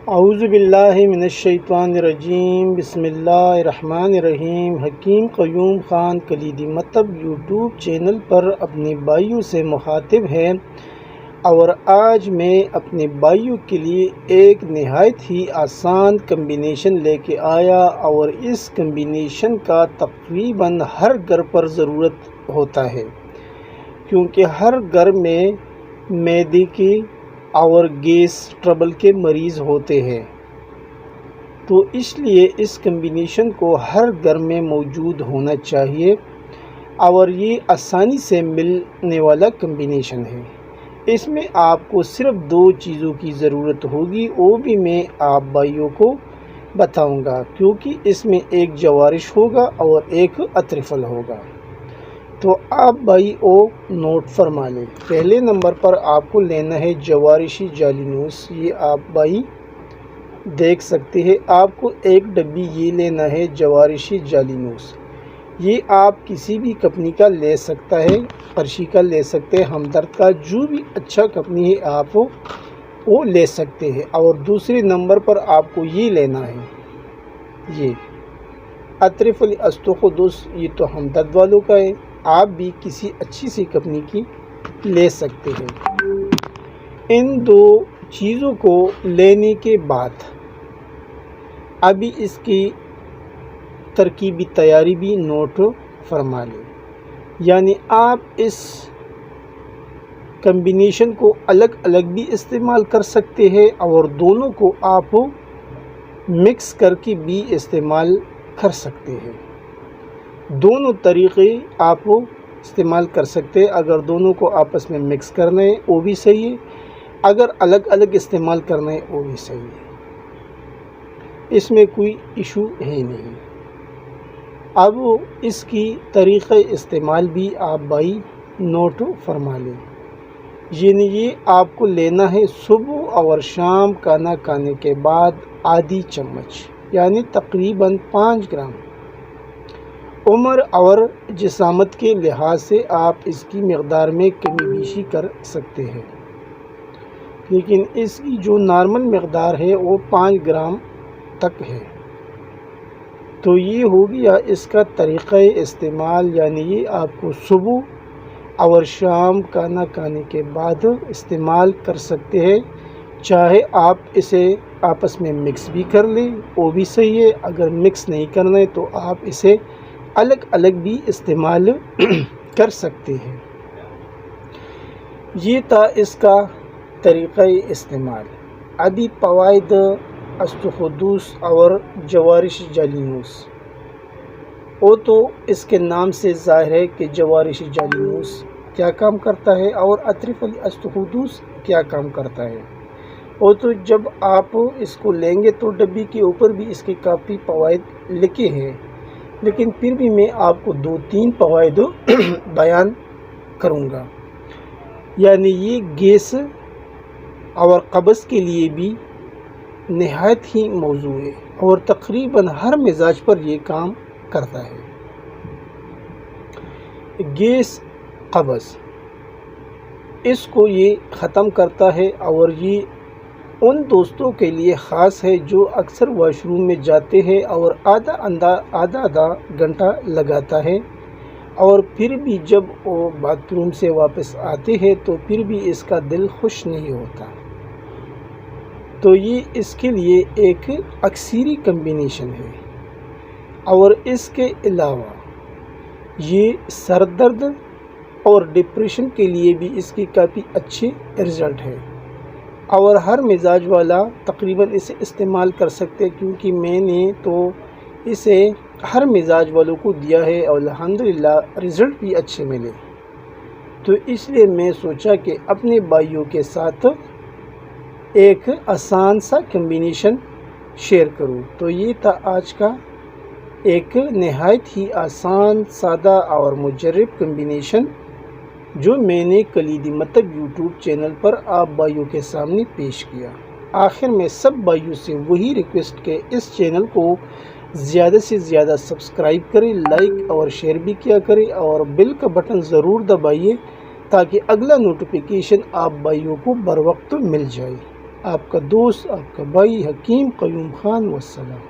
اعوذ باللہ من الشیطان الرجیم، بسم اللہ الرحمن الرحیم۔ حکیم قیوم خان کلیدی مکتب یوٹیوب چینل پر اپنے بھائیوں سے مخاطب ہے، اور آج میں اپنے بھائیوں کے لیے ایک نہایت ہی آسان کمبینیشن لے کے آیا، اور اس کمبینیشن کا تقریباً ہر گھر پر ضرورت ہوتا ہے، کیونکہ ہر گھر میں معدے کی اور گیس ٹربل کے مریض ہوتے ہیں، تو اس لیے اس کمبینیشن کو ہر گھر میں موجود ہونا چاہیے، اور یہ آسانی سے ملنے والا کمبینیشن ہے۔ اس میں آپ کو صرف 2 چیزوں کی ضرورت ہوگی، وہ بھی میں آپ بھائیوں کو بتاؤں گا، کیونکہ اس میں ایک جوارش ہوگا اور ایک اترفل ہوگا۔ تو آپ بھائی نوٹ فرما لیں۔ پہلے نمبر پر آپ کو لینا ہے جوارشی جالینوس۔ یہ آپ بھائی دیکھ سکتے ہیں، آپ کو ایک ڈبی یہ لینا ہے جوارشی جالینوس۔ یہ آپ کسی بھی کمپنی کا لے سکتا ہے، پرشی کا لے سکتے ہیں، ہمدرد کا، جو بھی اچھا کمپنی ہے آپ وہ لے سکتے ہیں۔ اور دوسرے نمبر پر آپ کو یہ لینا ہے، یہ اترفل استخدس، یہ تو ہمدرد والوں کا ہے، آپ بھی کسی اچھی سی کمپنی کی لے سکتے ہیں۔ ان 2 چیزوں کو لینے کے بعد ابھی اس کی ترکیبی تیاری بھی نوٹ فرما لیں، یعنی آپ اس کمبینیشن کو الگ الگ بھی استعمال کر سکتے ہیں، اور دونوں کو آپ مکس کر کے بھی استعمال کر سکتے ہیں۔ دونوں طریقے آپ استعمال کر سکتے ہیں۔ اگر دونوں کو آپس میں مکس کرنا ہے وہ بھی صحیح ہے، اگر الگ الگ استعمال کرنا ہے وہ بھی صحیح ہے، اس میں کوئی ایشو ہے نہیں۔ اب اس کی طریقہ استعمال بھی آپ بھائی نوٹ فرما لیں، یعنی یہ آپ کو لینا ہے صبح اور شام کھانا کھانے کے بعد آدھی چمچ، یعنی تقریباً 5 گرام۔ عمر اور جسامت کے لحاظ سے آپ اس کی مقدار میں کمی بیشی کر سکتے ہیں، لیکن اس کی جو نارمل مقدار ہے وہ 5 گرام تک ہے۔ تو یہ ہو گیا اس کا طریقہ استعمال، یعنی یہ آپ کو صبح اور شام کھانا کھانے کے بعد استعمال کر سکتے ہیں۔ چاہے آپ اسے آپس میں مکس بھی کر لیں وہ بھی صحیح ہے، اگر مکس نہیں کرنا ہے تو آپ اسے الگ الگ بھی استعمال کر سکتے ہیں۔ یہ تھا اس کا طریقہ استعمال۔ ابھی فوائد استخدس اور جوارش جالینوس، وہ تو اس کے نام سے ظاہر ہے کہ جوارش جالینوس کیا کام کرتا ہے اور اترفل استخدس کیا کام کرتا ہے۔ وہ تو جب آپ اس کو لیں گے تو ڈبی کے اوپر بھی اس کے کافی فوائد لکھے ہیں، لیکن پھر بھی میں آپ کو 2-3 فوائد بیان کروں گا۔ یعنی یہ گیس اور قبض کے لیے بھی نہایت ہی موزوں ہے، اور تقریباً ہر مزاج پر یہ کام کرتا ہے۔ گیس، قبض، اس کو یہ ختم کرتا ہے، اور یہ ان دوستوں کے لیے خاص ہے جو اکثر واش روم میں جاتے ہیں اور آدھا گھنٹہ لگاتا ہے، اور پھر بھی جب وہ باتھ روم سے واپس آتے ہیں تو پھر بھی اس کا دل خوش نہیں ہوتا۔ تو یہ اس کے لیے ایک اکثری کمبینیشن ہے، اور اس کے علاوہ یہ سر درد اور ڈپریشن کے لیے بھی اس کی کافی اچھے رزلٹ ہے، اور ہر مزاج والا تقریباً اسے استعمال کر سکتے، کیونکہ میں نے تو اسے ہر مزاج والوں کو دیا ہے اور الحمدللہ رزلٹ بھی اچھے ملے۔ تو اس لیے میں سوچا کہ اپنے بھائیوں کے ساتھ ایک آسان سا کمبینیشن شیئر کروں۔ تو یہ تھا آج کا ایک نہایت ہی آسان، سادہ اور مجرب کمبینیشن جو میں نے کلیدی مکتب یوٹیوب چینل پر آپ بھائیوں کے سامنے پیش کیا۔ آخر میں سب بھائیوں سے وہی ریکویسٹ کہ اس چینل کو زیادہ سے زیادہ سبسکرائب کریں، لائک اور شیئر بھی کیا کریں، اور بیل کا بٹن ضرور دبائیے تاکہ اگلا نوٹیفیکیشن آپ بھائیوں کو بر وقت مل جائے۔ آپ کا دوست، آپ کا بھائی حکیم قیوم خان، والسلام۔